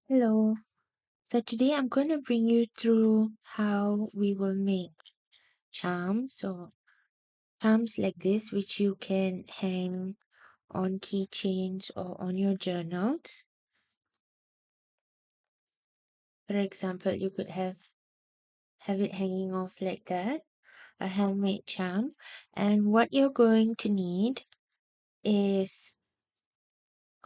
Hello. So today I'm going to bring you through how we will make charms or charms like this, which you can hang on keychains or on your journals. For example, you could have it hanging off like that, a handmade charm. And what you're going to need is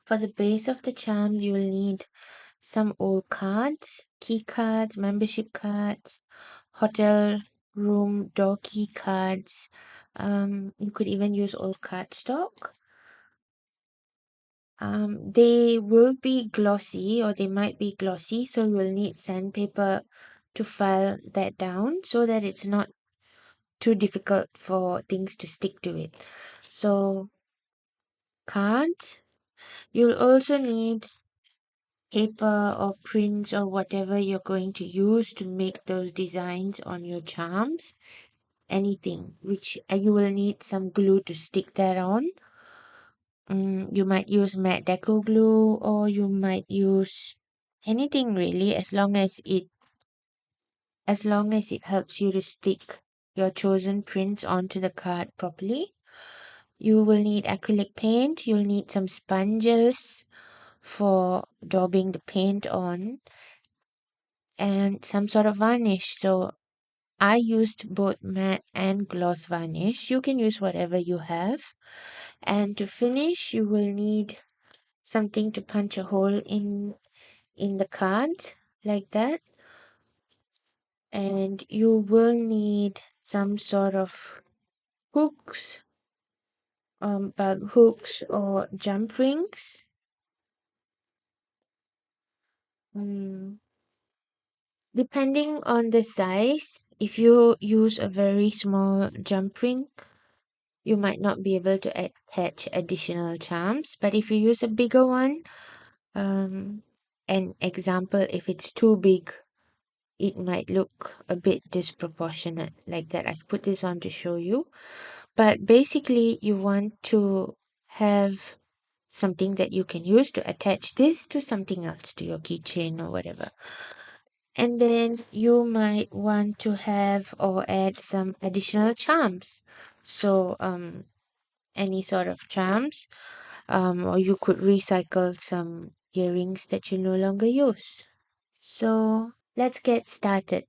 for the base of the charm, you'll need some old cards, key cards, membership cards, hotel room door key cards. You could even use old cardstock. They will be glossy or they might be glossy, so you'll need sandpaper to file that down so that it's not too difficult for things to stick to it. So, cards. You'll also need paper or prints or whatever you're going to use to make those designs on your charms. Anything which you will need some glue to stick that on. You might use matte deco glue or you might use anything really as long as it helps you to stick your chosen prints onto the card properly. You will need acrylic paint, you'll need some sponges for daubing the paint on, and some sort of varnish. So I used both matte and gloss varnish. You can use whatever you have. And to finish, you will need something to punch a hole in the cards like that. And you will need some sort of hooks, bulb hooks or jump rings. Mm, Depending on the size, if you use a very small jump ring, you might not be able to attach additional charms. But if you use a bigger one, an example, if it's too big, it might look a bit disproportionate like that. I've put this on to show you. But basically, you want to have something that you can use to attach this to something else, to your keychain or whatever. And then you might want to have or add some additional charms. So, any sort of charms, or you could recycle some earrings that you no longer use. So, let's get started.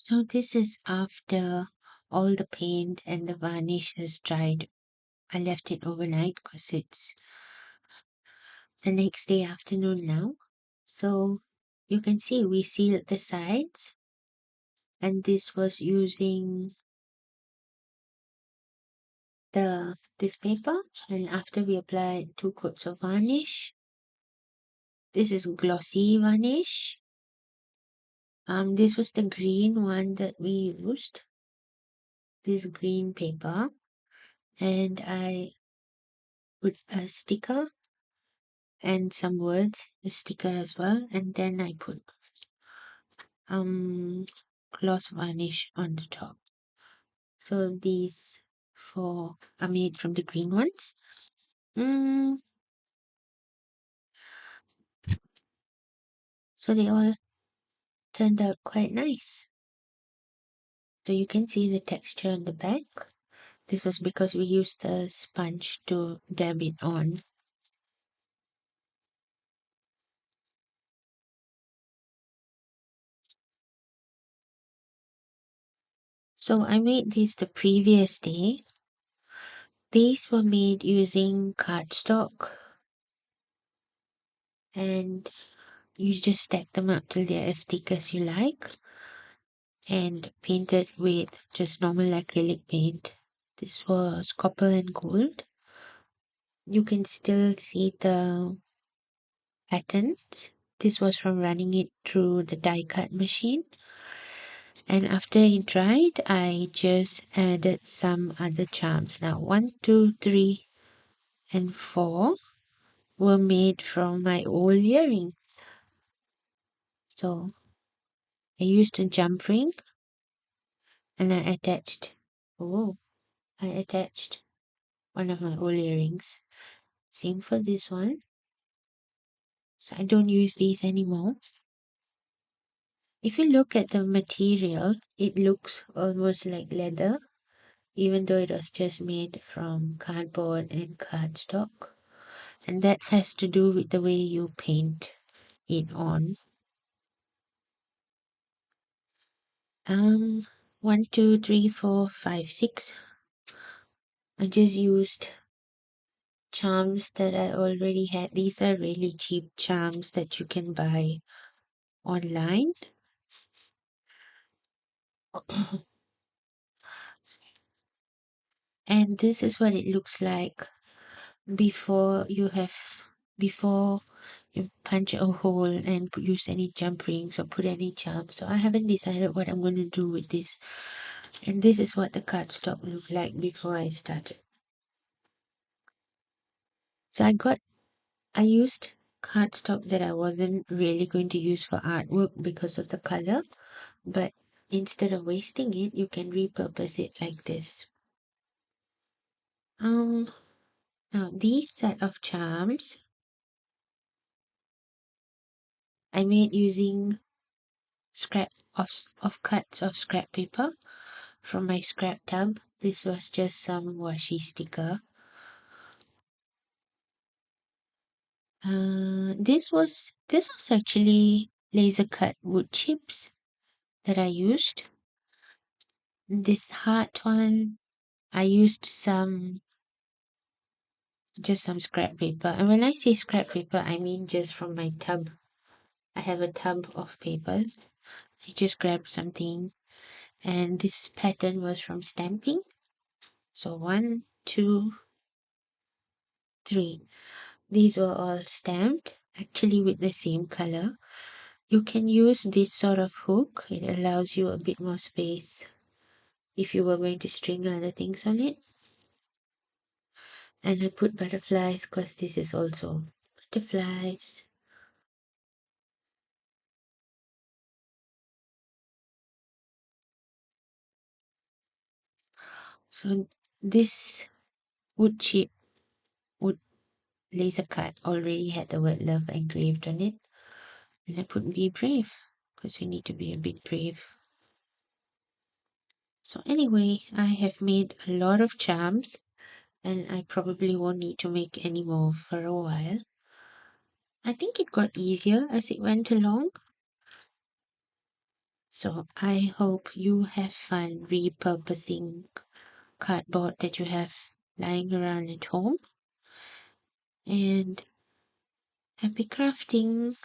So this is after all the paint and the varnish has dried. I left it overnight because it's the next day afternoon now. So you can see we sealed the sides, and this was using this paper, and after we applied 2 coats of varnish. This is glossy varnish. This was the green one that we used, this green paper, and I put a sticker and some words, a sticker as well, and then I put gloss varnish on the top. So these four are made from the green ones. So they all turned out quite nice. So you can see the texture on the back. This was because we used a sponge to dab it on. So I made these the previous day. These were made using cardstock, and you just stack them up till they're as thick as you like, and painted with just normal acrylic paint. This was copper and gold. You can still see the patterns. This was from running it through the die cut machine. And after it dried, I just added some other charms. Now 1, 2, 3, and 4 were made from my old earrings. So I used a jump ring, and I attached one of my old earrings. Same for this one. So I don't use these anymore. If you look at the material, it looks almost like leather, even though it was just made from cardboard and cardstock. And that has to do with the way you paint it on. 1, 2, 3, 4, 5, 6. I just used charms that I already had. These are really cheap charms that you can buy online. And this is what it looks like before before you punch a hole and use any jump rings or put any charms. So I haven't decided what I'm going to do with this. And this is what the cardstock looked like before I started. So I used cardstock that I wasn't really going to use for artwork because of the color, but instead of wasting it, you can repurpose it like this. Now these set of charms I made using scrap of cuts of scrap paper from my scrap tub. This was just some washi sticker. This was actually laser cut wood chips that I used. This hard one, I used just some scrap paper. And when I say scrap paper, I mean just from my tub. I have a tub of papers. I just grabbed something, and this pattern was from stamping. So 1, 2, 3. These were all stamped, actually with the same color. You can use this sort of hook. It allows you a bit more space if you were going to string other things on it. And I put butterflies because this is also butterflies. So this wood chip, wood laser cut already had the word love engraved on it. And I put be brave because you need to be a bit brave. So anyway, I have made a lot of charms, and I probably won't need to make any more for a while. I think it got easier as it went along. So I hope you have fun repurposing cardboard that you have lying around at home, and happy crafting.